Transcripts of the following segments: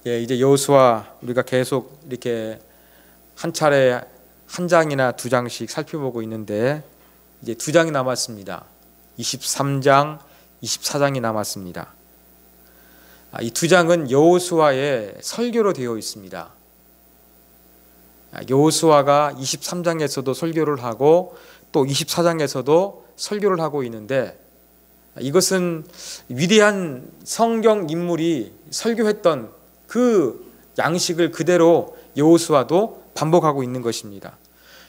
예, 이제 여호수아 우리가 계속 이렇게 한 차례 한 장이나 두 장씩 살펴보고 있는데 이제 두 장이 남았습니다. 23장, 24장이 남았습니다. 이 두 장은 여호수아의 설교로 되어 있습니다. 여호수아가 23장에서도 설교를 하고 또 24장에서도 설교를 하고 있는데 이것은 위대한 성경 인물이 설교했던 그 양식을 그대로 여호수아도 반복하고 있는 것입니다.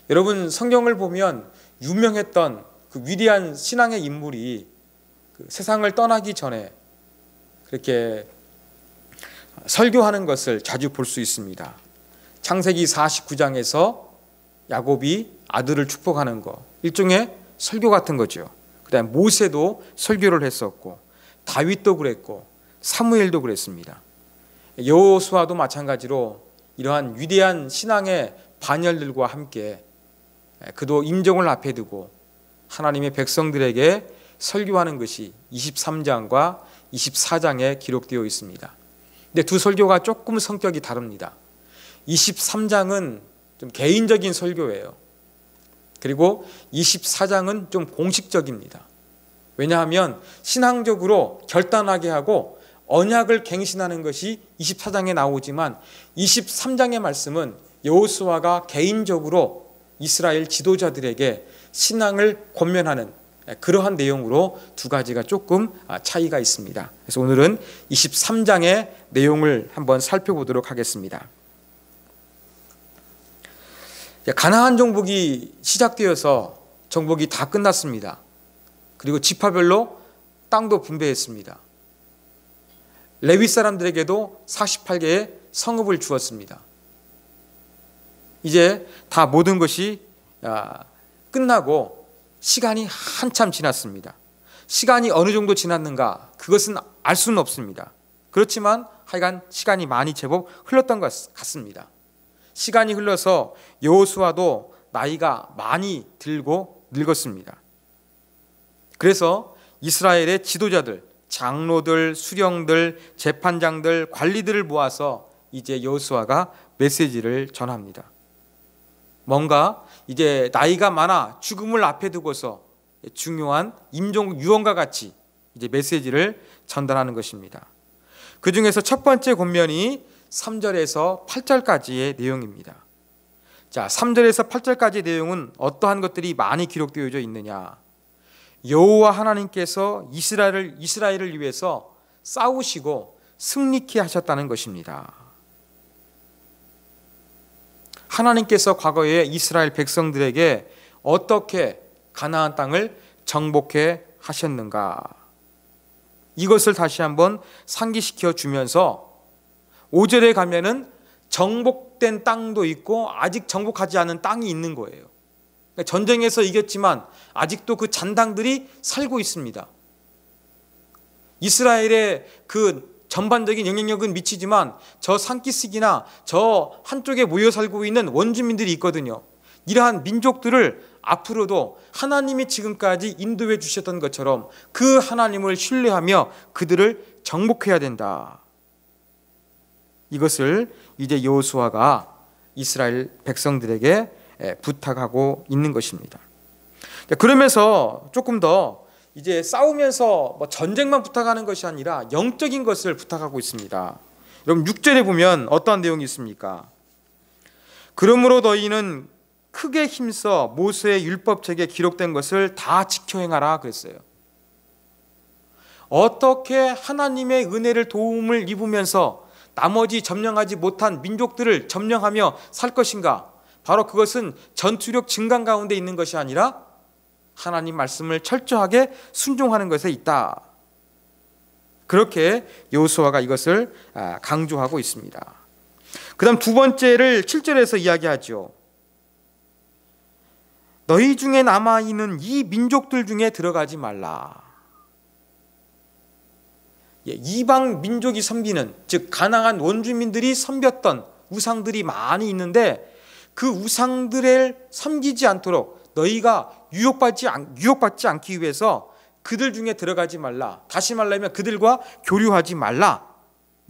여러분, 성경을 보면 유명했던 그 위대한 신앙의 인물이 그 세상을 떠나기 전에 그렇게 설교하는 것을 자주 볼 수 있습니다. 창세기 49장에서 야곱이 아들을 축복하는 거, 일종의 설교 같은 거죠. 그다음에 모세도 설교를 했었고 다윗도 그랬고 사무엘도 그랬습니다. 여호수아도 마찬가지로 이러한 위대한 신앙의 반열들과 함께 그도 임종을 앞에 두고 하나님의 백성들에게 설교하는 것이 23장과 24장에 기록되어 있습니다. 근데 두 설교가 조금 성격이 다릅니다. 23장은 좀 개인적인 설교예요. 그리고 24장은 좀 공식적입니다. 왜냐하면 신앙적으로 결단하게 하고 언약을 갱신하는 것이 24장에 나오지만 23장의 말씀은 여호수아가 개인적으로 이스라엘 지도자들에게 신앙을 권면하는 그러한 내용으로 두 가지가 조금 차이가 있습니다. 그래서 오늘은 23장의 내용을 한번 살펴보도록 하겠습니다. 가나안 정복이 시작되어서 정복이 다 끝났습니다. 그리고 지파별로 땅도 분배했습니다. 레위 사람들에게도 48개의 성읍을 주었습니다. 이제 다 모든 것이 끝나고 시간이 한참 지났습니다. 시간이 어느 정도 지났는가 그것은 알 수는 없습니다. 그렇지만 하여간 시간이 많이 제법 흘렀던 것 같습니다. 시간이 흘러서 여호수아도 나이가 많이 들고 늙었습니다. 그래서 이스라엘의 지도자들, 장로들, 수령들, 재판장들, 관리들을 모아서 이제 여호수아가 메시지를 전합니다. 뭔가 이제 나이가 많아 죽음을 앞에 두고서 중요한 임종 유언과 같이 이제 메시지를 전달하는 것입니다. 그 중에서 첫 번째 권면이 3절에서 8절까지의 내용입니다. 자, 3절에서 8절까지의 내용은 어떠한 것들이 많이 기록되어져 있느냐? 여호와 하나님께서 이스라엘을 위해서 싸우시고 승리케 하셨다는 것입니다. 하나님께서 과거에 이스라엘 백성들에게 어떻게 가나안 땅을 정복해 하셨는가? 이것을 다시 한번 상기시켜 주면서 5절에 가면은 정복된 땅도 있고 아직 정복하지 않은 땅이 있는 거예요. 전쟁에서 이겼지만 아직도 그 잔당들이 살고 있습니다. 이스라엘의 그 전반적인 영향력은 미치지만 저 산기슭이나 저 한쪽에 모여 살고 있는 원주민들이 있거든요. 이러한 민족들을 앞으로도 하나님이 지금까지 인도해 주셨던 것처럼 그 하나님을 신뢰하며 그들을 정복해야 된다. 이것을 이제 여호수아가 이스라엘 백성들에게 부탁하고 있는 것입니다. 그러면서 조금 더 이제 싸우면서 전쟁만 부탁하는 것이 아니라 영적인 것을 부탁하고 있습니다. 여러분 6절에 보면 어떠한 내용이 있습니까? 그러므로 너희는 크게 힘써 모세의 율법책에 기록된 것을 다 지켜 행하라 그랬어요. 어떻게 하나님의 은혜를 도움을 입으면서 나머지 점령하지 못한 민족들을 점령하며 살 것인가? 바로 그것은 전투력 증강 가운데 있는 것이 아니라 하나님 말씀을 철저하게 순종하는 것에 있다. 그렇게 여호수아가 이것을 강조하고 있습니다. 그 다음 두 번째를 7절에서 이야기하죠. 너희 중에 남아있는 이 민족들 중에 들어가지 말라. 이방 민족이 섬기는, 즉 가나안 원주민들이 섬겼던 우상들이 많이 있는데 그 우상들을 섬기지 않도록 너희가 유혹받지 않기 위해서 그들 중에 들어가지 말라. 다시 말하면 그들과 교류하지 말라.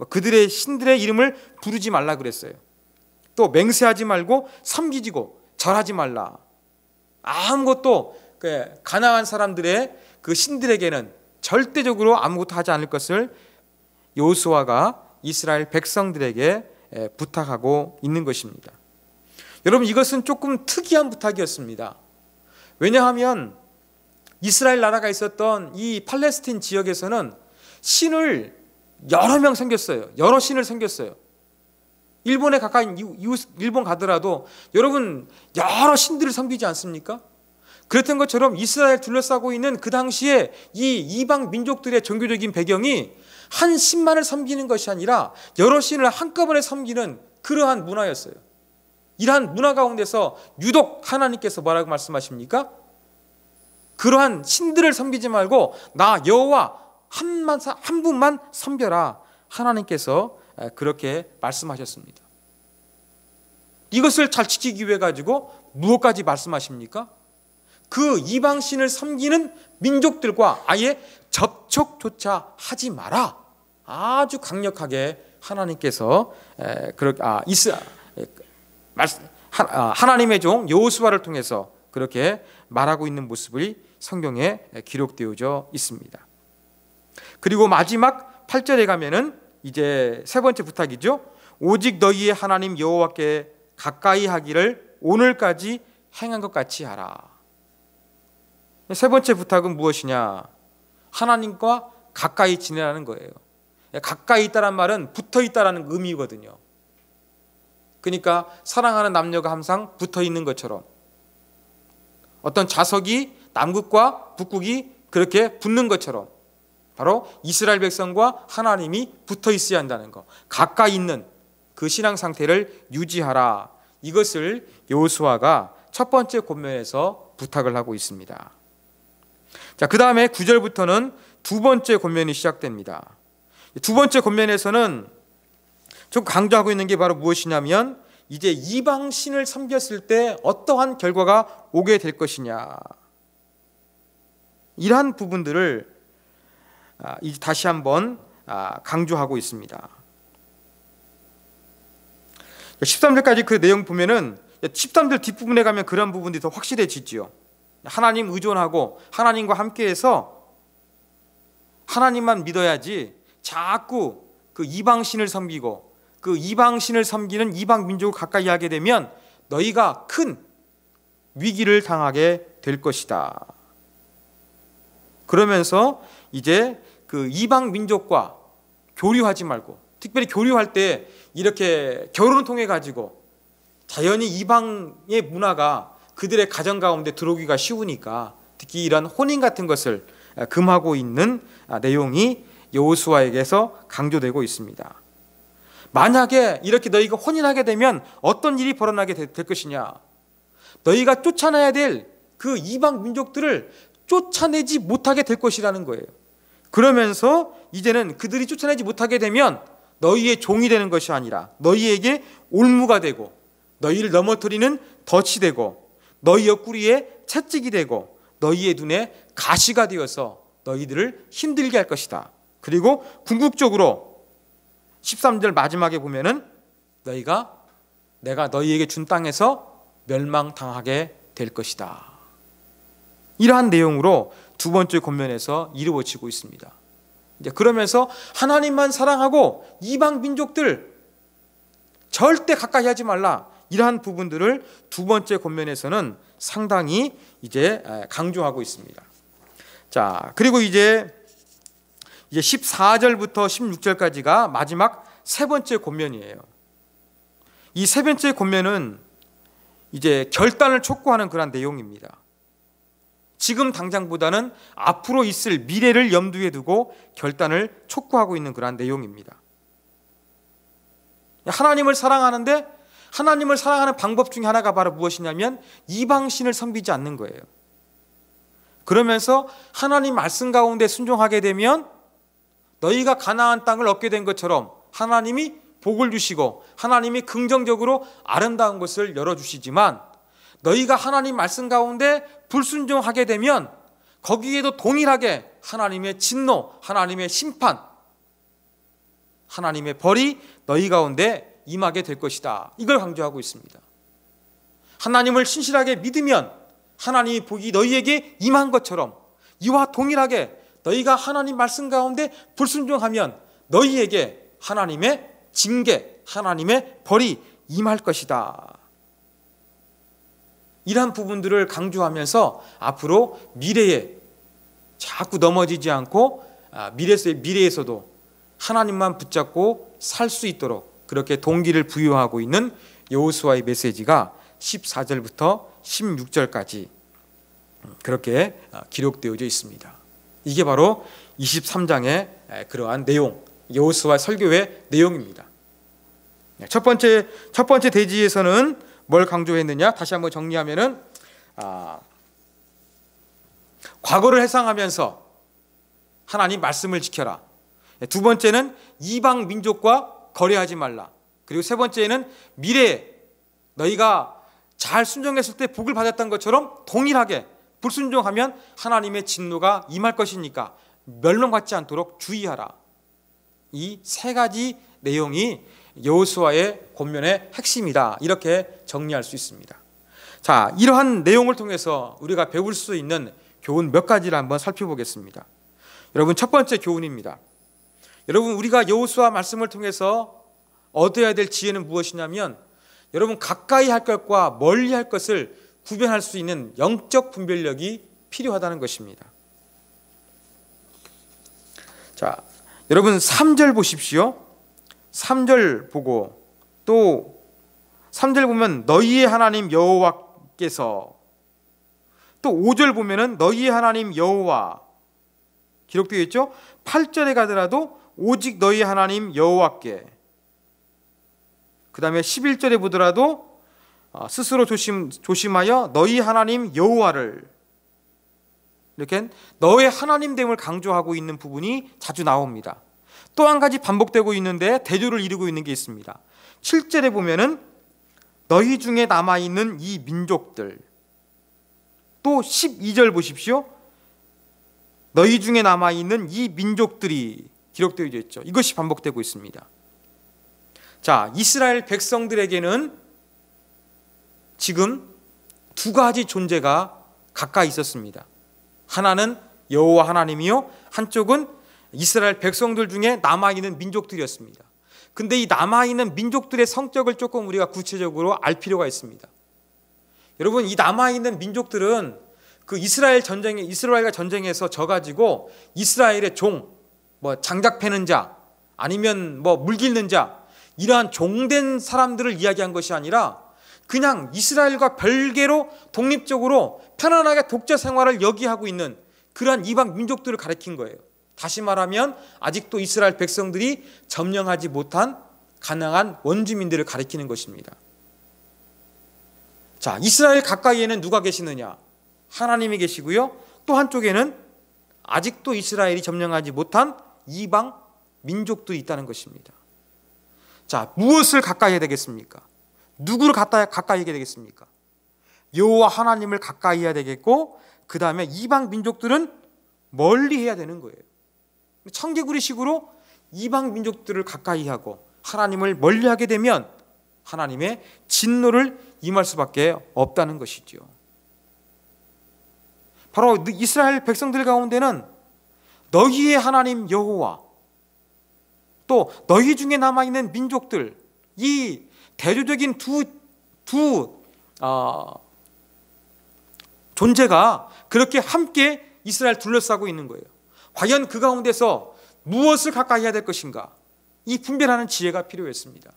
그들의 신들의 이름을 부르지 말라 그랬어요. 또 맹세하지 말고 섬기지고 절하지 말라. 아무것도 가나안 사람들의 그 신들에게는 절대적으로 아무것도 하지 않을 것을 여호수아가 이스라엘 백성들에게 부탁하고 있는 것입니다. 여러분, 이것은 조금 특이한 부탁이었습니다. 왜냐하면 이스라엘 나라가 있었던 이 팔레스틴 지역에서는 신을 여러 명 생겼어요. 여러 신을 생겼어요. 일본에 가까이 일본 가더라도 여러분 여러 신들을 섬기지 않습니까? 그랬던 것처럼 이스라엘 둘러싸고 있는 그 당시에 이 이방 민족들의 종교적인 배경이 한 신만을 섬기는 것이 아니라 여러 신을 한꺼번에 섬기는 그러한 문화였어요. 이러한 문화 가운데서 유독 하나님께서 뭐라고 말씀하십니까? 그러한 신들을 섬기지 말고 나 여호와 한 분만 섬겨라. 하나님께서 그렇게 말씀하셨습니다. 이것을 잘 지키기 위해 가지고 무엇까지 말씀하십니까? 그 이방신을 섬기는 민족들과 아예 접촉조차 하지 마라. 아주 강력하게 하나님께서 하나님의 종 여호수아를 통해서 그렇게 말하고 있는 모습이 성경에 기록되어져 있습니다. 그리고 마지막 8절에 가면은 이제 세 번째 부탁이죠. 오직 너희의 하나님 여호와께 가까이 하기를 오늘까지 행한 것 같이 하라. 세 번째 부탁은 무엇이냐? 하나님과 가까이 지내라는 거예요. 가까이 있다란 말은 붙어 있다라는 의미거든요. 그러니까 사랑하는 남녀가 항상 붙어 있는 것처럼 어떤 자석이 남극과 북극이 그렇게 붙는 것처럼 바로 이스라엘 백성과 하나님이 붙어 있어야 한다는 것, 가까이 있는 그 신앙 상태를 유지하라. 이것을 여호수아가 첫 번째 권면에서 부탁을 하고 있습니다. 자, 그 다음에 9절부터는 두 번째 권면이 시작됩니다. 두 번째 권면에서는 좀 강조하고 있는 게 바로 무엇이냐면 이제 이방 신을 섬겼을 때 어떠한 결과가 오게 될 것이냐, 이러한 부분들을 다시 한번 강조하고 있습니다. 13절까지 그 내용 보면은 13절 뒷부분에 가면 그런 부분들이 더 확실해지지요. 하나님 의존하고 하나님과 함께해서 하나님만 믿어야지 자꾸 그 이방신을 섬기고 그 이방신을 섬기는 이방 민족을 가까이 하게 되면 너희가 큰 위기를 당하게 될 것이다. 그러면서 이제 그 이방 민족과 교류하지 말고, 특별히 교류할 때 이렇게 결혼을 통해 가지고 자연히 이방의 문화가 그들의 가정 가운데 들어오기가 쉬우니까 특히 이런 혼인 같은 것을 금하고 있는 내용이 여호수아에게서 강조되고 있습니다. 만약에 이렇게 너희가 혼인하게 되면 어떤 일이 벌어나게 될 것이냐? 너희가 쫓아내야 될 그 이방 민족들을 쫓아내지 못하게 될 것이라는 거예요. 그러면서 이제는 그들이 쫓아내지 못하게 되면 너희의 종이 되는 것이 아니라 너희에게 올무가 되고 너희를 넘어뜨리는 덫이 되고 너희 옆구리에 채찍이 되고 너희의 눈에 가시가 되어서 너희들을 힘들게 할 것이다. 그리고 궁극적으로 13절 마지막에 보면은 내가 너희에게 준 땅에서 멸망당하게 될 것이다. 이러한 내용으로 두 번째 권면에서 이루어지고 있습니다. 이제 그러면서 하나님만 사랑하고 이방 민족들 절대 가까이 하지 말라. 이러한 부분들을 두 번째 권면에서는 상당히 이제 강조하고 있습니다. 자, 그리고 이제 14절부터 16절까지가 마지막 세 번째 권면이에요. 이 세 번째 권면은 이제 결단을 촉구하는 그런 내용입니다. 지금 당장보다는 앞으로 있을 미래를 염두에 두고 결단을 촉구하고 있는 그런 내용입니다. 하나님을 사랑하는데 하나님을 사랑하는 방법 중에 하나가 바로 무엇이냐면 이방신을 섬기지 않는 거예요. 그러면서 하나님 말씀 가운데 순종하게 되면 너희가 가나안 땅을 얻게 된 것처럼 하나님이 복을 주시고 하나님이 긍정적으로 아름다운 것을 열어주시지만 너희가 하나님 말씀 가운데 불순종하게 되면 거기에도 동일하게 하나님의 진노, 하나님의 심판, 하나님의 벌이 너희 가운데 임하게 될 것이다. 이걸 강조하고 있습니다. 하나님을 신실하게 믿으면 하나님의 복이 너희에게 임한 것처럼 이와 동일하게 너희가 하나님 말씀 가운데 불순종하면 너희에게 하나님의 징계, 하나님의 벌이 임할 것이다. 이러한 부분들을 강조하면서 앞으로 미래에 자꾸 넘어지지 않고 미래에서도 하나님만 붙잡고 살 수 있도록 그렇게 동기를 부여하고 있는 여호수아의 메시지가 14절부터 16절까지 그렇게 기록되어져 있습니다. 이게 바로 23장의 그러한 내용, 여호수아 설교의 내용입니다. 첫 번째 대지에서는 뭘 강조했느냐? 다시 한번 정리하면은 과거를 회상하면서 하나님 말씀을 지켜라. 두 번째는 이방 민족과 거래하지 말라. 그리고 세 번째는 미래에 너희가 잘 순종했을 때 복을 받았던 것처럼 동일하게 불순종하면 하나님의 진노가 임할 것이니까 멸망받지 않도록 주의하라. 이 세 가지 내용이 여호수아의 권면의 핵심이다. 이렇게 정리할 수 있습니다. 자, 이러한 내용을 통해서 우리가 배울 수 있는 교훈 몇 가지를 한번 살펴보겠습니다. 여러분, 첫 번째 교훈입니다. 여러분, 우리가 여호수아 말씀을 통해서 얻어야 될 지혜는 무엇이냐면 여러분, 가까이 할 것과 멀리 할 것을 구별할 수 있는 영적 분별력이 필요하다는 것입니다. 자, 여러분 3절 보십시오. 3절 보고 또 3절 보면 너희의 하나님 여호와께서, 또 5절 보면은 너희의 하나님 여호와 기록되어 있죠. 8절에 가더라도 오직 너희 하나님 여호와께, 그 다음에 11절에 보더라도 스스로 조심하여 너희 하나님 여호와를, 이렇게 너의 하나님됨을 강조하고 있는 부분이 자주 나옵니다. 또 한 가지 반복되고 있는데 대조를 이루고 있는 게 있습니다. 7절에 보면은 너희 중에 남아있는 이 민족들, 또 12절 보십시오. 너희 중에 남아있는 이 민족들이 기록되어 있죠. 이것이 반복되고 있습니다. 자, 이스라엘 백성들에게는 지금 두 가지 존재가 가까이 있었습니다. 하나는 여호와 하나님이요, 한쪽은 이스라엘 백성들 중에 남아있는 민족들이었습니다. 근데 이 남아있는 민족들의 성격을 조금 우리가 구체적으로 알 필요가 있습니다. 여러분, 이 남아있는 민족들은 그 이스라엘과 전쟁에서 져가지고 이스라엘의 장작 패는 자, 아니면 물 깃는 자, 이러한 종된 사람들을 이야기한 것이 아니라 그냥 이스라엘과 별개로 독립적으로 편안하게 독자 생활을 여기하고 있는 그러한 이방 민족들을 가리킨 거예요. 다시 말하면 아직도 이스라엘 백성들이 점령하지 못한 가나안 원주민들을 가리키는 것입니다. 자, 이스라엘 가까이에는 누가 계시느냐? 하나님이 계시고요. 또 한쪽에는 아직도 이스라엘이 점령하지 못한 이방 민족들이 있다는 것입니다. 자, 무엇을 가까이 해야 되겠습니까? 누구를 가까이 해야 되겠습니까? 여호와 하나님을 가까이 해야 되겠고, 그 다음에 이방 민족들은 멀리 해야 되는 거예요. 청개구리식으로 이방 민족들을 가까이 하고 하나님을 멀리 하게 되면 하나님의 진노를 임할 수밖에 없다는 것이죠. 바로 이스라엘 백성들 가운데는 너희의 하나님 여호와, 또 너희 중에 남아있는 민족들, 이 대조적인 두 존재가 그렇게 함께 이스라엘 둘러싸고 있는 거예요. 과연 그 가운데서 무엇을 가까이 해야 될 것인가? 이 분별하는 지혜가 필요했습니다.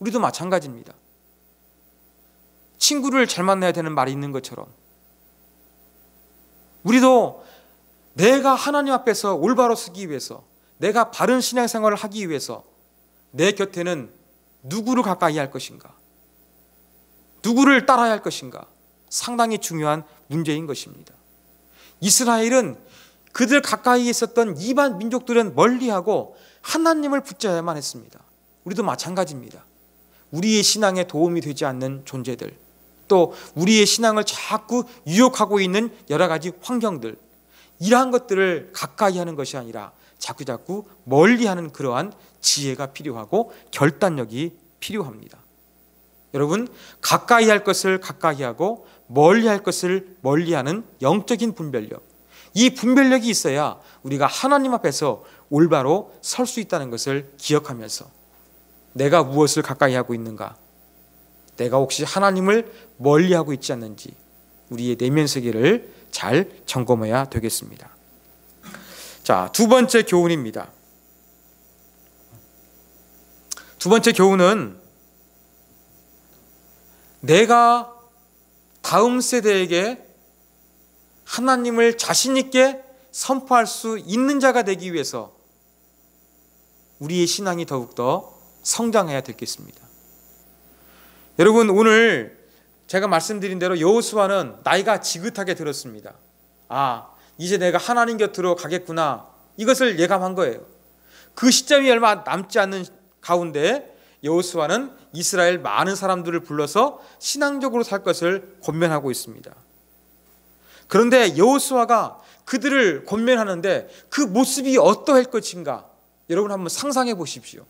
우리도 마찬가지입니다. 친구를 잘 만나야 되는 말이 있는 것처럼 우리도 내가 하나님 앞에서 올바로 서기 위해서, 내가 바른 신앙생활을 하기 위해서 내 곁에는 누구를 가까이 할 것인가, 누구를 따라야 할 것인가, 상당히 중요한 문제인 것입니다. 이스라엘은 그들 가까이 있었던 이방 민족들은 멀리하고 하나님을 붙잡아야만 했습니다. 우리도 마찬가지입니다. 우리의 신앙에 도움이 되지 않는 존재들, 또 우리의 신앙을 자꾸 유혹하고 있는 여러 가지 환경들, 이러한 것들을 가까이 하는 것이 아니라 자꾸자꾸 멀리하는 그러한 지혜가 필요하고 결단력이 필요합니다. 여러분, 가까이 할 것을 가까이 하고 멀리 할 것을 멀리하는 영적인 분별력, 이 분별력이 있어야 우리가 하나님 앞에서 올바로 설 수 있다는 것을 기억하면서 내가 무엇을 가까이 하고 있는가, 내가 혹시 하나님을 멀리하고 있지 않는지 우리의 내면 세계를 잘 점검해야 되겠습니다. 자, 두 번째 교훈입니다. 두 번째 교훈은 내가 다음 세대에게 하나님을 자신 있게 선포할 수 있는 자가 되기 위해서 우리의 신앙이 더욱더 성장해야 되겠습니다. 여러분, 오늘 제가 말씀드린 대로 여호수아는 나이가 지긋하게 들었습니다. 이제 내가 하나님 곁으로 가겠구나, 이것을 예감한 거예요. 그 시점이 얼마 남지 않는 가운데 여호수아는 이스라엘 많은 사람들을 불러서 신앙적으로 살 것을 권면하고 있습니다. 그런데 여호수아가 그들을 권면하는데 그 모습이 어떠할 것인가, 여러분 한번 상상해 보십시오.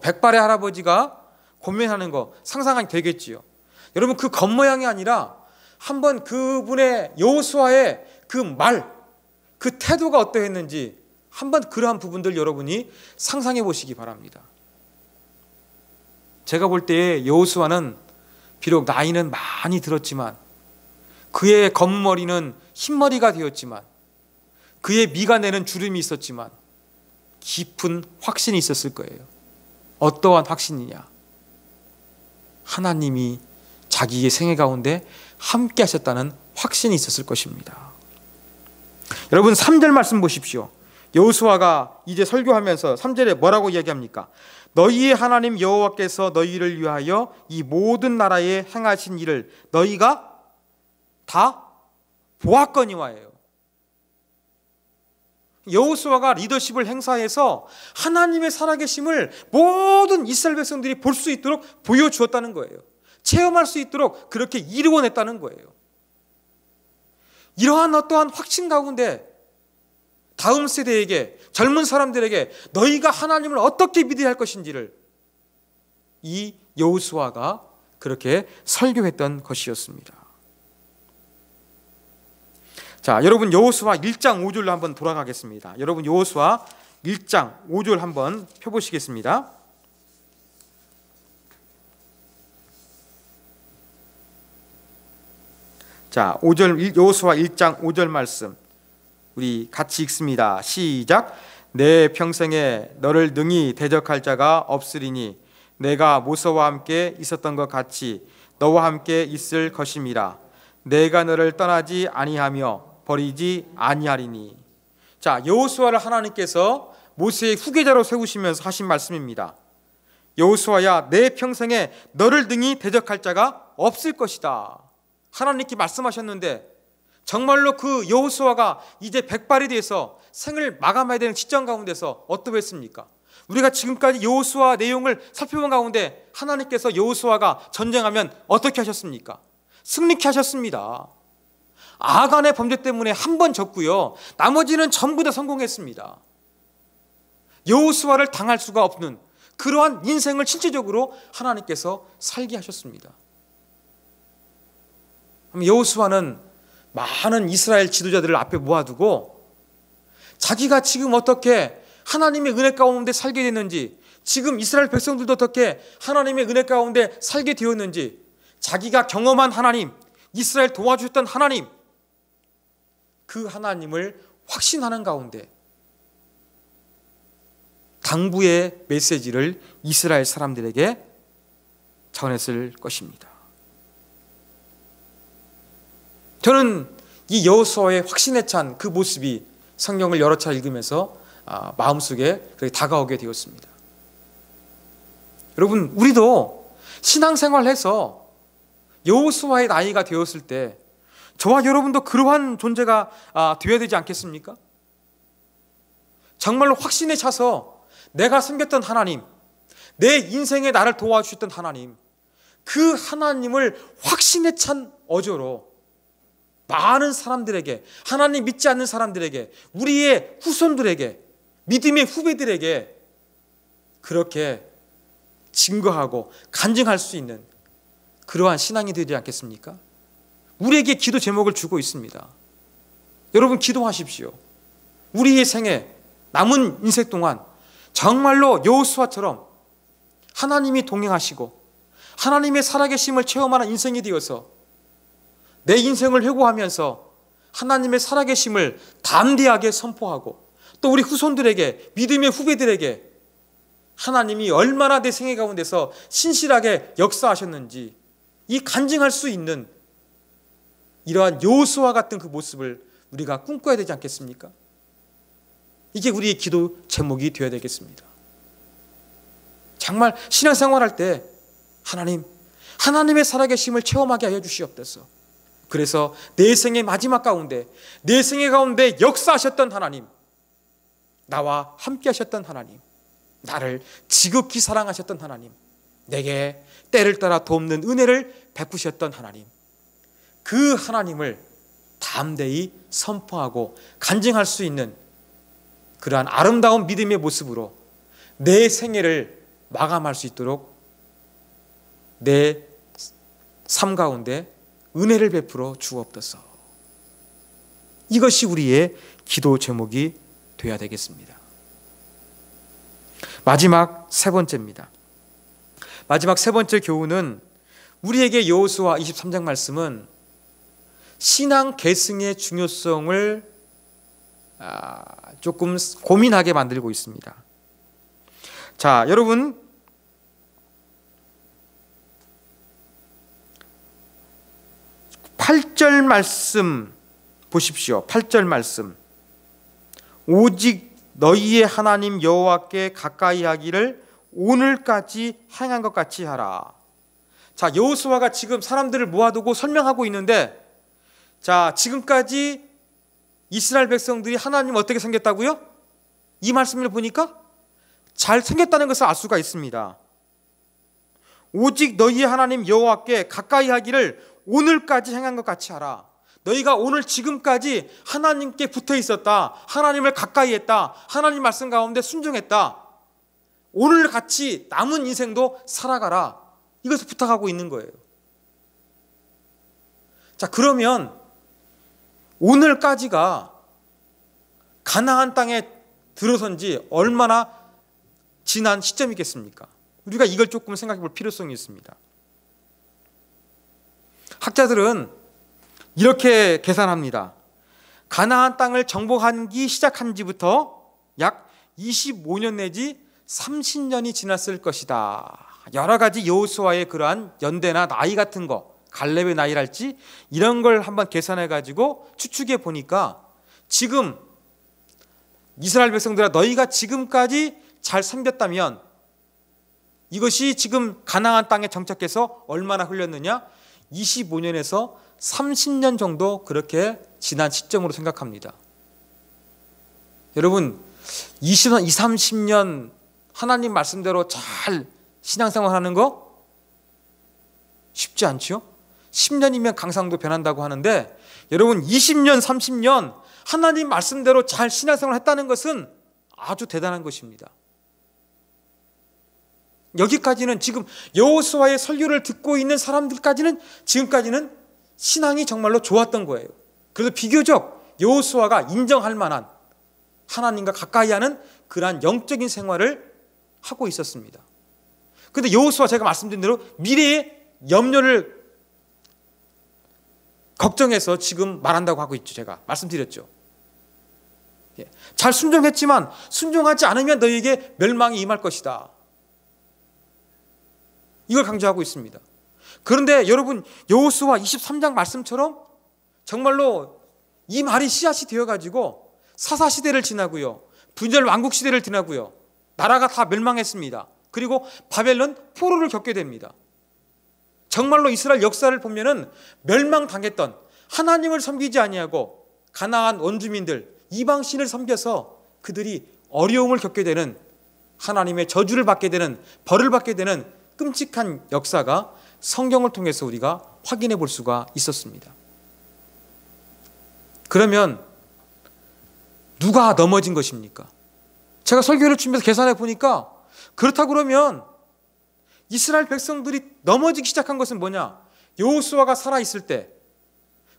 백발의 할아버지가 권면하는 거 상상이 되겠지요. 여러분, 그 겉모양이 아니라 한번 그분의 여호수아의 그 말, 그 태도가 어떠했는지 한번 그러한 부분들 여러분이 상상해 보시기 바랍니다. 제가 볼 때 여호수아는 비록 나이는 많이 들었지만, 그의 검머리는 흰머리가 되었지만, 그의 미가 내는 주름이 있었지만 깊은 확신이 있었을 거예요. 어떠한 확신이냐? 하나님이 자기의 생애 가운데 함께 하셨다는 확신이 있었을 것입니다. 여러분, 3절 말씀 보십시오. 여호수아가 이제 설교하면서 3절에 뭐라고 이야기합니까? 너희의 하나님 여호와께서 너희를 위하여 이 모든 나라에 행하신 일을 너희가 다 보았거니와예요. 여호수아가 리더십을 행사해서 하나님의 살아계심을 모든 이스라엘 백성들이 볼 수 있도록 보여주었다는 거예요. 체험할 수 있도록 그렇게 이루어냈다는 거예요. 이러한 어떠한 확신 가운데 다음 세대에게, 젊은 사람들에게 너희가 하나님을 어떻게 믿어야 할 것인지를 이 여호수아가 그렇게 설교했던 것이었습니다. 자, 여러분, 여호수아 1장 5절로 한번 돌아가겠습니다. 여러분, 여호수아 1장 5절 한번 펴보시겠습니다. 자, 5절, 여호수아 1장 5절 말씀 우리 같이 읽습니다. 시작. 내 평생에 너를 능히 대적할 자가 없으리니 내가 모세와 함께 있었던 것 같이 너와 함께 있을 것임이라. 내가 너를 떠나지 아니하며 버리지 아니하리니. 자, 여호수아를 하나님께서 모세의 후계자로 세우시면서 하신 말씀입니다. 여호수아야, 내 평생에 너를 능히 대적할 자가 없을 것이다. 하나님께 말씀하셨는데 정말로 그 여호수아가 이제 백발이 돼서 생을 마감해야 되는 시점 가운데서 어떠했습니까? 우리가 지금까지 여호수아 내용을 살펴본 가운데 하나님께서 여호수아가 전쟁하면 어떻게 하셨습니까? 승리케 하셨습니다. 아간의 범죄 때문에 한 번 졌고요, 나머지는 전부 다 성공했습니다. 여호수아를 당할 수가 없는 그러한 인생을 실제적으로 하나님께서 살게 하셨습니다. 여호수아는 많은 이스라엘 지도자들을 앞에 모아두고 자기가 지금 어떻게 하나님의 은혜 가운데 살게 됐는지, 지금 이스라엘 백성들도 어떻게 하나님의 은혜 가운데 살게 되었는지, 자기가 경험한 하나님, 이스라엘 도와주셨던 하나님, 그 하나님을 확신하는 가운데 당부의 메시지를 이스라엘 사람들에게 전했을 것입니다. 저는 이 여호수아의 확신에 찬 그 모습이 성경을 여러 차례 읽으면서 마음속에 다가오게 되었습니다. 여러분, 우리도 신앙생활해서 여호수아의 나이가 되었을 때 저와 여러분도 그러한 존재가 되어야 되지 않겠습니까? 정말로 확신에 차서 내가 섬겼던 하나님, 내 인생에 나를 도와주셨던 하나님, 그 하나님을 확신에 찬 어조로 많은 사람들에게, 하나님 믿지 않는 사람들에게, 우리의 후손들에게, 믿음의 후배들에게 그렇게 증거하고 간증할 수 있는 그러한 신앙이 되지 않겠습니까? 우리에게 기도 제목을 주고 있습니다. 여러분 기도하십시오. 우리의 생애, 남은 인생 동안 정말로 여호수아처럼 하나님이 동행하시고 하나님의 살아계심을 체험하는 인생이 되어서 내 인생을 회고하면서 하나님의 살아계심을 담대하게 선포하고 또 우리 후손들에게, 믿음의 후배들에게 하나님이 얼마나 내 생애 가운데서 신실하게 역사하셨는지 이 간증할 수 있는 이러한 여호수아 같은 그 모습을 우리가 꿈꿔야 되지 않겠습니까? 이게 우리의 기도 제목이 되어야 되겠습니다. 정말 신앙생활할 때 하나님의 살아계심을 체험하게 하여 주시옵소서. 그래서 내 생의 마지막 가운데, 내 생애 가운데 역사하셨던 하나님, 나와 함께 하셨던 하나님, 나를 지극히 사랑하셨던 하나님, 내게 때를 따라 돕는 은혜를 베푸셨던 하나님, 그 하나님을 담대히 선포하고 간증할 수 있는 그러한 아름다운 믿음의 모습으로 내 생애를 마감할 수 있도록 내 삶 가운데 은혜를 베풀어 주옵소서. 이것이 우리의 기도 제목이 되어야 되겠습니다. 마지막 세 번째입니다. 마지막 세 번째 교훈은 우리에게 여호수아 23장 말씀은 신앙 계승의 중요성을 조금 고민하게 만들고 있습니다. 자, 여러분 8절 말씀 보십시오. 8절 말씀. 오직 너희의 하나님 여호와께 가까이 하기를 오늘까지 행한 것 같이 하라. 자, 여호수아가 지금 사람들을 모아두고 설명하고 있는데, 자, 지금까지 이스라엘 백성들이 하나님 어떻게 생겼다고요? 이 말씀을 보니까 잘 생겼다는 것을 알 수가 있습니다. 오직 너희의 하나님 여호와께 가까이 하기를 오늘까지 행한 것 같이 하라. 너희가 오늘 지금까지 하나님께 붙어 있었다, 하나님을 가까이 했다, 하나님 말씀 가운데 순종했다, 오늘 같이 남은 인생도 살아가라, 이것을 부탁하고 있는 거예요. 자, 그러면 오늘까지가 가나안 땅에 들어선 지 얼마나 지난 시점이겠습니까? 우리가 이걸 조금 생각해 볼 필요성이 있습니다. 학자들은 이렇게 계산합니다. 가나안 땅을 정복하기 시작한 지부터 약 25년 내지 30년이 지났을 것이다. 여러 가지 여호수아의 그러한 연대나 나이 같은 거, 갈렙의 나이랄지 이런 걸 한번 계산해 가지고 추측해 보니까 지금 이스라엘 백성들아, 너희가 지금까지 잘 섬겼다면 이것이 지금 가나안 땅에 정착해서 얼마나 흘렸느냐? 25년에서 30년 정도 그렇게 지난 시점으로 생각합니다. 여러분 20, 30년 하나님 말씀대로 잘 신앙생활하는 거 쉽지 않죠? 10년이면 강상도 변한다고 하는데, 여러분 20년, 30년 하나님 말씀대로 잘 신앙생활을 했다는 것은 아주 대단한 것입니다. 여기까지는 지금 여호수아의 설교를 듣고 있는 사람들까지는 지금까지는 신앙이 정말로 좋았던 거예요. 그래서 비교적 여호수아가 인정할 만한 하나님과 가까이 하는 그러한 영적인 생활을 하고 있었습니다. 그런데 여호수아, 제가 말씀드린 대로 미래의 염려를 걱정해서 지금 말한다고 하고 있죠. 제가 말씀드렸죠. 잘 순종했지만 순종하지 않으면 너희에게 멸망이 임할 것이다, 이걸 강조하고 있습니다. 그런데 여러분 여호수아 23장 말씀처럼 정말로 이 말이 씨앗이 되어가지고 사사시대를 지나고요, 분열 왕국 시대를 지나고요, 나라가 다 멸망했습니다. 그리고 바벨론 포로를 겪게 됩니다. 정말로 이스라엘 역사를 보면은 멸망당했던, 하나님을 섬기지 아니하고 가나안 원주민들, 이방신을 섬겨서 그들이 어려움을 겪게 되는, 하나님의 저주를 받게 되는, 벌을 받게 되는 끔찍한 역사가 성경을 통해서 우리가 확인해 볼 수가 있었습니다. 그러면 누가 넘어진 것입니까? 제가 설교를 준비해서 계산해 보니까 그렇다고 그러면 이스라엘 백성들이 넘어지기 시작한 것은 뭐냐? 여호수아가 살아있을 때,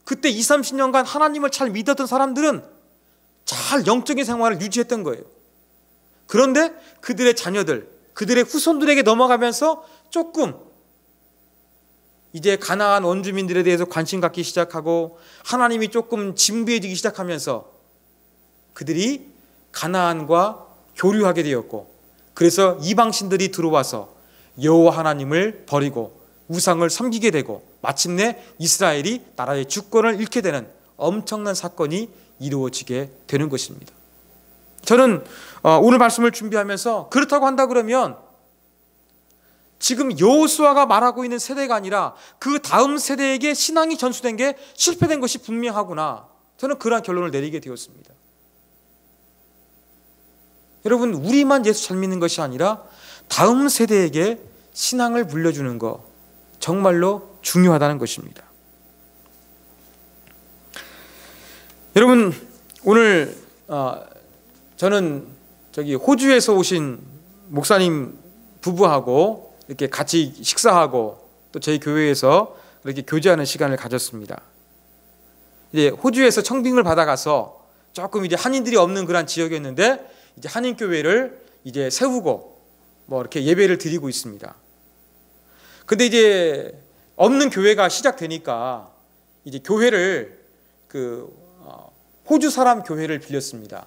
그때 20, 30년간 하나님을 잘 믿었던 사람들은 잘 영적인 생활을 유지했던 거예요. 그런데 그들의 자녀들, 그들의 후손들에게 넘어가면서 조금 이제 가나안 원주민들에 대해서 관심 갖기 시작하고 하나님이 조금 진부해지기 시작하면서 그들이 가나안과 교류하게 되었고, 그래서 이방신들이 들어와서 여호와 하나님을 버리고 우상을 섬기게 되고 마침내 이스라엘이 나라의 주권을 잃게 되는 엄청난 사건이 이루어지게 되는 것입니다. 저는 오늘 말씀을 준비하면서 그렇다고 한다 그러면 지금 여호수아가 말하고 있는 세대가 아니라 그 다음 세대에게 신앙이 전수된 게 실패된 것이 분명하구나, 저는 그러한 결론을 내리게 되었습니다. 여러분, 우리만 예수 잘 믿는 것이 아니라 다음 세대에게 신앙을 물려주는 것, 정말로 중요하다는 것입니다. 여러분, 오늘 저는 호주에서 오신 목사님 부부하고 이렇게 같이 식사하고 또 저희 교회에서 이렇게 교제하는 시간을 가졌습니다. 이제 호주에서 청빙을 받아가서 조금 이제 한인들이 없는 그런 지역이었는데 이제 한인 교회를 이제 세우고 뭐 이렇게 예배를 드리고 있습니다. 근데 이제 없는 교회가 시작되니까 이제 교회를 호주 사람 교회를 빌렸습니다.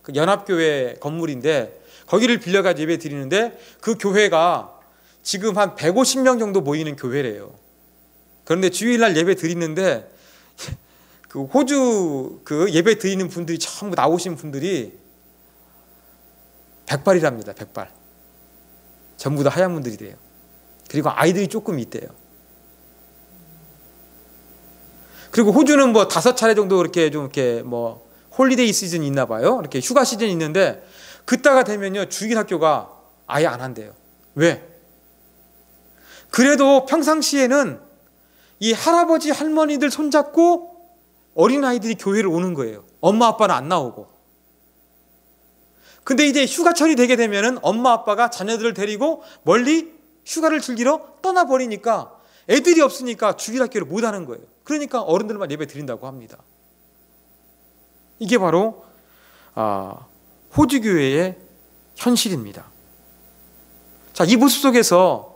그 연합교회 건물인데 거기를 빌려가지고 예배 드리는데 그 교회가 지금 한 150명 정도 모이는 교회래요. 그런데 주일날 예배 드리는데 그 호주 그 예배 드리는 분들이 전부 나오신 분들이 100발이랍니다. 100발. 전부 다 하얀 분들이래요. 그리고 아이들이 조금 있대요. 그리고 호주는 뭐 5차례 정도 이렇게 좀 이렇게 뭐 홀리데이 시즌이 있나 봐요. 이렇게 휴가 시즌이 있는데 그때가 되면요 주일 학교가 아예 안 한대요. 왜? 그래도 평상시에는 이 할아버지 할머니들 손잡고 어린아이들이 교회를 오는 거예요. 엄마 아빠는 안 나오고. 근데 이제 휴가철이 되게 되면은 엄마 아빠가 자녀들을 데리고 멀리 휴가를 즐기러 떠나버리니까 애들이 없으니까 주일학교를 못 하는 거예요. 그러니까 어른들만 예배 드린다고 합니다. 이게 바로 호주교회의 현실입니다. 자, 이 모습 속에서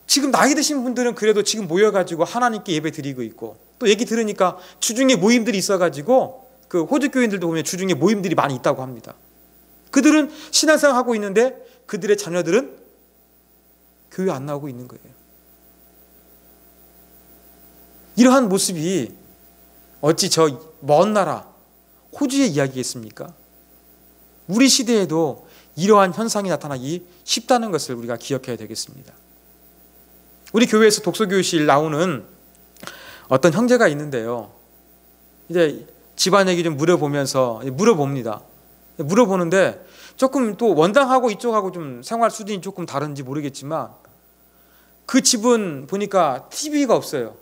지금 나이 드신 분들은 그래도 지금 모여가지고 하나님께 예배 드리고 있고, 또 얘기 들으니까 주중에 모임들이 있어가지고 그 호주교인들도 보면 주중에 모임들이 많이 있다고 합니다. 그들은 신앙생활 하고 있는데 그들의 자녀들은 교회 안 나오고 있는 거예요. 이러한 모습이 어찌 저 먼 나라 호주의 이야기겠습니까? 우리 시대에도 이러한 현상이 나타나기 쉽다는 것을 우리가 기억해야 되겠습니다. 우리 교회에서 독서교실 나오는 어떤 형제가 있는데요, 이제 집안 얘기 좀 물어봅니다. 물어보는데 조금 또 원당하고 이쪽하고 좀 생활 수준이 조금 다른지 모르겠지만 그 집은 보니까 TV가 없어요.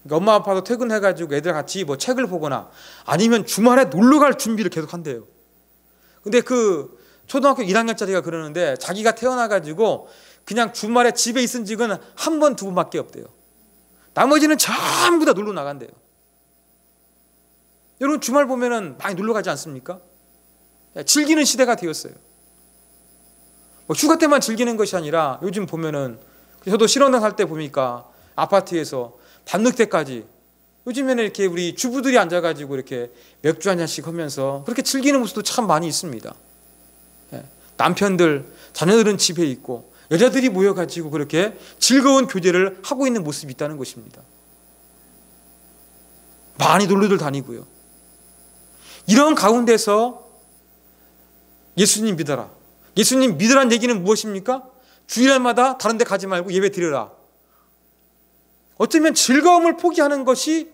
그러니까 엄마 아빠도 퇴근해가지고 애들 같이 뭐 책을 보거나 아니면 주말에 놀러 갈 준비를 계속 한대요. 근데 그 초등학교 1학년짜리가 그러는데 자기가 태어나가지고 그냥 주말에 집에 있은 적은 한 번, 2번밖에 없대요. 나머지는 전부 다 놀러 나간대요. 여러분, 주말 보면은 많이 놀러 가지 않습니까? 즐기는 시대가 되었어요. 뭐 휴가 때만 즐기는 것이 아니라 요즘 보면은, 저도 실업난 살 때 보니까 아파트에서 밤늦게까지, 요즘에는 이렇게 우리 주부들이 앉아가지고 이렇게 맥주 한 잔씩 하면서 그렇게 즐기는 모습도 참 많이 있습니다. 남편들, 자녀들은 집에 있고 여자들이 모여가지고 그렇게 즐거운 교제를 하고 있는 모습이 있다는 것입니다. 많이 놀러들 다니고요. 이런 가운데서 예수님 믿어라. 예수님 믿으라는 얘기는 무엇입니까? 주일마다 다른 데 가지 말고 예배 드려라. 어쩌면 즐거움을 포기하는 것이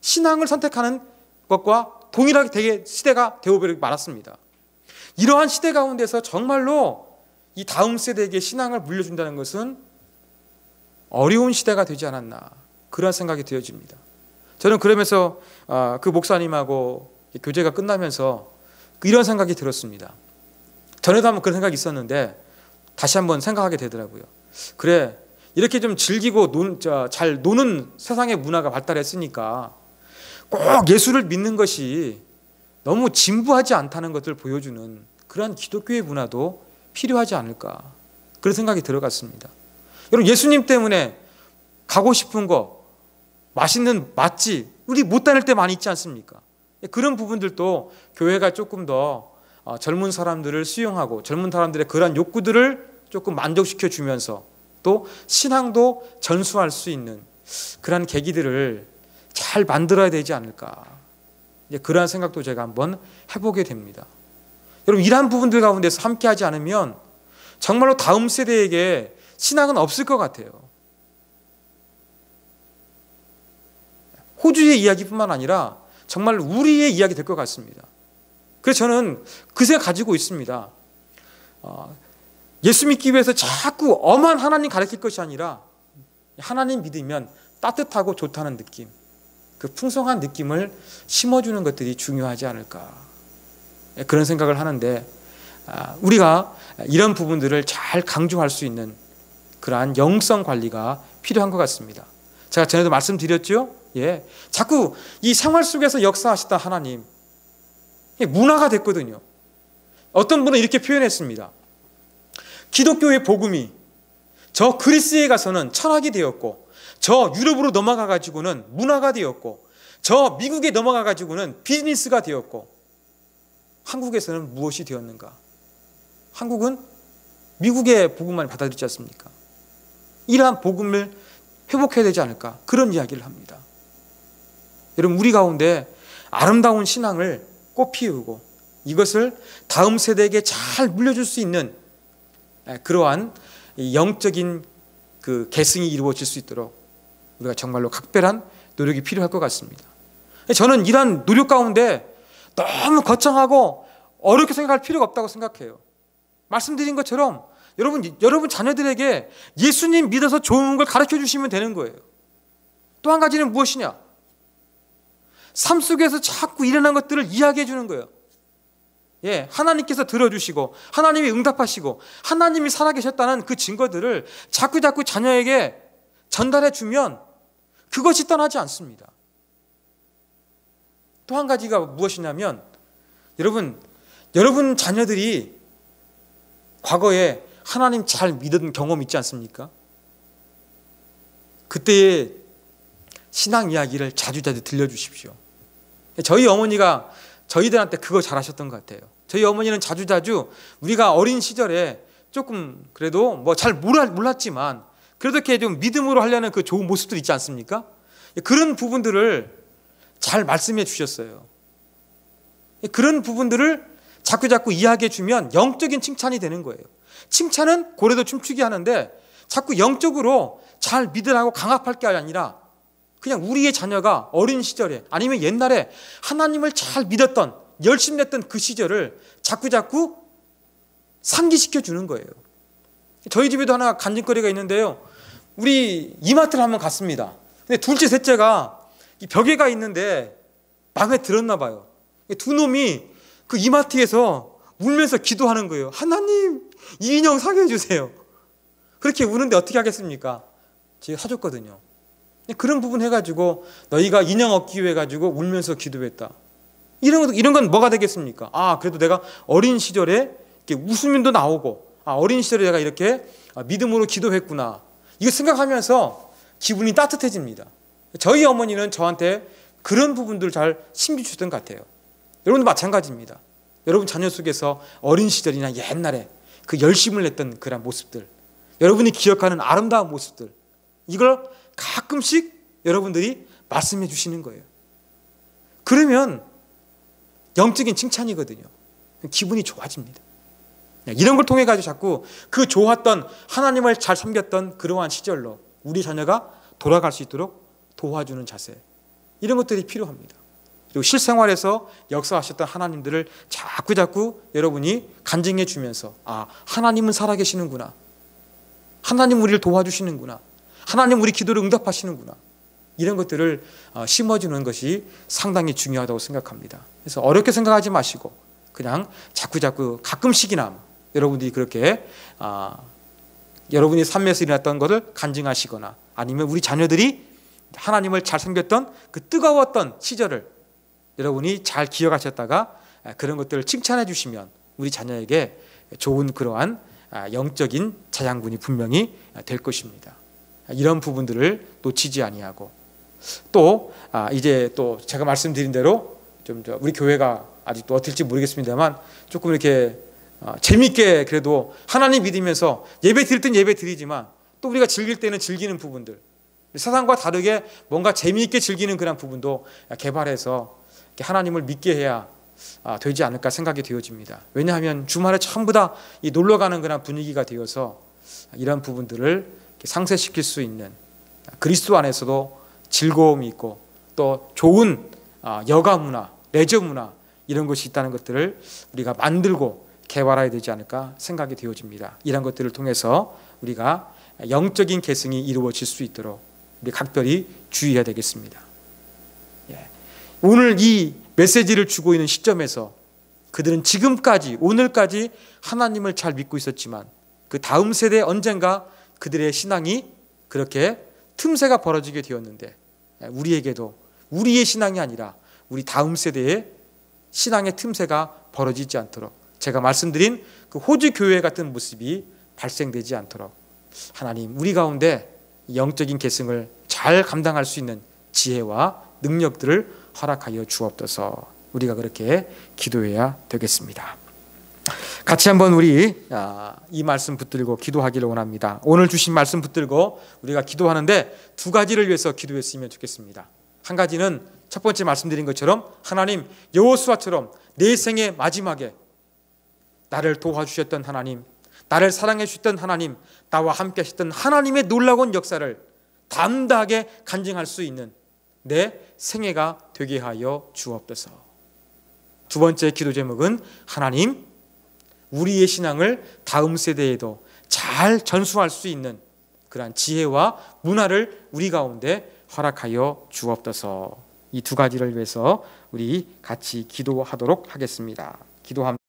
신앙을 선택하는 것과 동일하게 되게 시대가 되어버리고 말았습니다. 이러한 시대 가운데서 정말로 이 다음 세대에게 신앙을 물려준다는 것은 어려운 시대가 되지 않았나, 그런 생각이 되어집니다. 저는 그러면서 그 목사님하고 교제가 끝나면서 이런 생각이 들었습니다. 전에도 한번 그런 생각이 있었는데 다시 한번 생각하게 되더라고요. 그래, 이렇게 좀 즐기고 잘 노는 세상의 문화가 발달했으니까 꼭 예수를 믿는 것이 너무 진부하지 않다는 것을 보여주는 그러한 기독교의 문화도 필요하지 않을까, 그런 생각이 들어갔습니다. 여러분, 예수님 때문에 가고 싶은 거, 맛있는 맛집, 우리 못 다닐 때 많이 있지 않습니까? 그런 부분들도 교회가 조금 더 젊은 사람들을 수용하고 젊은 사람들의 그러한 욕구들을 조금 만족시켜 주면서 또 신앙도 전수할 수 있는 그러한 계기들을 잘 만들어야 되지 않을까, 그러한 생각도 제가 한번 해보게 됩니다. 여러분, 이러한 부분들 가운데서 함께하지 않으면 정말로 다음 세대에게 신앙은 없을 것 같아요. 호주의 이야기뿐만 아니라 정말 우리의 이야기 될 것 같습니다. 그래서 저는 그 생각 가지고 있습니다. 예수 믿기 위해서 자꾸 엄한 하나님 가르칠 것이 아니라 하나님 믿으면 따뜻하고 좋다는 느낌, 그 풍성한 느낌을 심어주는 것들이 중요하지 않을까, 그런 생각을 하는데, 우리가 이런 부분들을 잘 강조할 수 있는 그러한 영성 관리가 필요한 것 같습니다. 제가 전에도 말씀드렸죠. 자꾸 이 생활 속에서 역사하시다 하나님, 문화가 됐거든요. 어떤 분은 이렇게 표현했습니다. 기독교의 복음이 저 그리스에 가서는 철학이 되었고, 저 유럽으로 넘어가 가지고는 문화가 되었고, 저 미국에 넘어가 가지고는 비즈니스가 되었고, 한국에서는 무엇이 되었는가? 한국은 미국의 복음만 받아들이지 않습니까? 이러한 복음을 회복해야 되지 않을까, 그런 이야기를 합니다. 여러분, 우리 가운데 아름다운 신앙을 꽃피우고 이것을 다음 세대에게 잘 물려줄 수 있는 그러한 영적인 그 계승이 이루어질 수 있도록 우리가 정말로 각별한 노력이 필요할 것 같습니다. 저는 이러한 노력 가운데 너무 거창하고 어렵게 생각할 필요가 없다고 생각해요. 말씀드린 것처럼 여러분 자녀들에게 예수님 믿어서 좋은 걸 가르쳐 주시면 되는 거예요. 또 한 가지는 무엇이냐? 삶 속에서 자꾸 일어난 것들을 이야기해 주는 거예요. 하나님께서 들어주시고 하나님이 응답하시고 하나님이 살아계셨다는 그 증거들을 자꾸 자녀에게 전달해 주면 그것이 떠나지 않습니다. 또 한 가지가 무엇이냐면, 여러분 자녀들이 과거에 하나님 잘 믿은 경험 있지 않습니까? 그때의 신앙 이야기를 자주 들려주십시오. 저희 어머니가 저희들한테 그거 잘하셨던 것 같아요. 저희 어머니는 자주 우리가 어린 시절에 조금 그래도 뭐 잘 몰랐지만 그래도 이렇게 좀 믿음으로 하려는 그 좋은 모습들 있지 않습니까? 그런 부분들을 잘 말씀해 주셨어요. 그런 부분들을 자꾸 이야기해 주면 영적인 칭찬이 되는 거예요. 칭찬은 고래도 춤추게 하는데 자꾸 영적으로 잘 믿으라고 강압할 게 아니라 그냥 우리의 자녀가 어린 시절에 아니면 옛날에 하나님을 잘 믿었던, 열심히 했던 그 시절을 자꾸 상기시켜 주는 거예요. 저희 집에도 하나 간증거리가 있는데요. 우리 이마트를 한번 갔습니다. 근데 둘째, 셋째가 이 벽에가 있는데 마음에 들었나 봐요. 두 놈이 그 이마트에서 울면서 기도하는 거예요. 하나님, 이 인형 사게 해주세요. 그렇게 우는데 어떻게 하겠습니까? 제가 사줬거든요. 그런 부분 해가지고 너희가 인형 얻기 위해 가지고 울면서 기도했다. 이런 건 뭐가 되겠습니까? 그래도 내가 어린 시절에 이렇게 웃음도 나오고, 어린 시절에 내가 이렇게 믿음으로 기도했구나. 이거 생각하면서 기분이 따뜻해집니다. 저희 어머니는 저한테 그런 부분들을 잘 심겨주셨던 것 같아요. 여러분도 마찬가지입니다. 여러분 자녀 속에서 어린 시절이나 옛날에 그 열심을 냈던 그런 모습들, 여러분이 기억하는 아름다운 모습들, 이걸 가끔씩 여러분들이 말씀해 주시는 거예요. 그러면 영적인 칭찬이거든요. 기분이 좋아집니다. 이런 걸 통해 가지고 자꾸 그 좋았던 하나님을 잘 섬겼던 그러한 시절로 우리 자녀가 돌아갈 수 있도록 도와주는 자세, 이런 것들이 필요합니다. 그리고 실생활에서 역사하셨던 하나님들을 자꾸 여러분이 간증해 주면서 하나님은 살아계시는구나, 하나님 우리를 도와주시는구나, 하나님 우리 기도를 응답하시는구나, 이런 것들을 심어주는 것이 상당히 중요하다고 생각합니다. 그래서 어렵게 생각하지 마시고 그냥 자꾸자꾸 가끔씩이나 여러분들이 그렇게 여러분이 삶에서 일어났던 것을 간증하시거나 아니면 우리 자녀들이 하나님을 잘 섬겼던 그 뜨거웠던 시절을 여러분이 잘 기억하셨다가 그런 것들을 칭찬해 주시면 우리 자녀에게 좋은 그러한 영적인 자양분이 분명히 될 것입니다. 이런 부분들을 놓치지 아니하고 또 이제 또 제가 말씀드린 대로 좀 우리 교회가 아직도 어떨지 모르겠습니다만 조금 이렇게 재밌게 그래도 하나님 믿으면서 예배 드릴 땐 예배 드리지만 또 우리가 즐길 때는 즐기는 부분들, 세상과 다르게 뭔가 재미있게 즐기는 그런 부분도 개발해서 하나님을 믿게 해야 되지 않을까 생각이 되어집니다. 왜냐하면 주말에 전부 다 이 놀러 가는 그런 분위기가 되어서 이런 부분들을 상쇄시킬 수 있는 그리스도 안에서도 즐거움이 있고 또 좋은 여가 문화, 레저 문화 이런 것이 있다는 것들을 우리가 만들고 개발해야 되지 않을까 생각이 되어집니다. 이런 것들을 통해서 우리가 영적인 계승이 이루어질 수 있도록 우리 각별히 주의해야 되겠습니다. 오늘 이 메시지를 주고 있는 시점에서 그들은 지금까지 오늘까지 하나님을 잘 믿고 있었지만 그 다음 세대 언젠가 그들의 신앙이 그렇게 틈새가 벌어지게 되었는데 우리에게도 우리의 신앙이 아니라 우리 다음 세대의 신앙의 틈새가 벌어지지 않도록 제가 말씀드린 그 호주 교회 같은 모습이 발생되지 않도록 하나님 우리 가운데 영적인 계승을 잘 감당할 수 있는 지혜와 능력들을 허락하여 주옵소서. 우리가 그렇게 기도해야 되겠습니다. 같이 한번 우리 이 말씀 붙들고 기도하기를 원합니다. 오늘 주신 말씀 붙들고 우리가 기도하는데 두 가지를 위해서 기도했으면 좋겠습니다. 한 가지는 첫 번째 말씀드린 것처럼 하나님 여호수아처럼 내 생의 마지막에 나를 도와주셨던 하나님, 나를 사랑해 주셨던 하나님, 나와 함께 하셨던 하나님의 놀라운 역사를 담대하게 간증할 수 있는 내 생애가 되게 하여 주옵소서. 두 번째 기도 제목은 하나님 우리의 신앙을 다음 세대에도 잘 전수할 수 있는 그러한 지혜와 문화를 우리 가운데 허락하여 주옵소서. 이 두 가지를 위해서 우리 같이 기도하도록 하겠습니다. 기도합니다.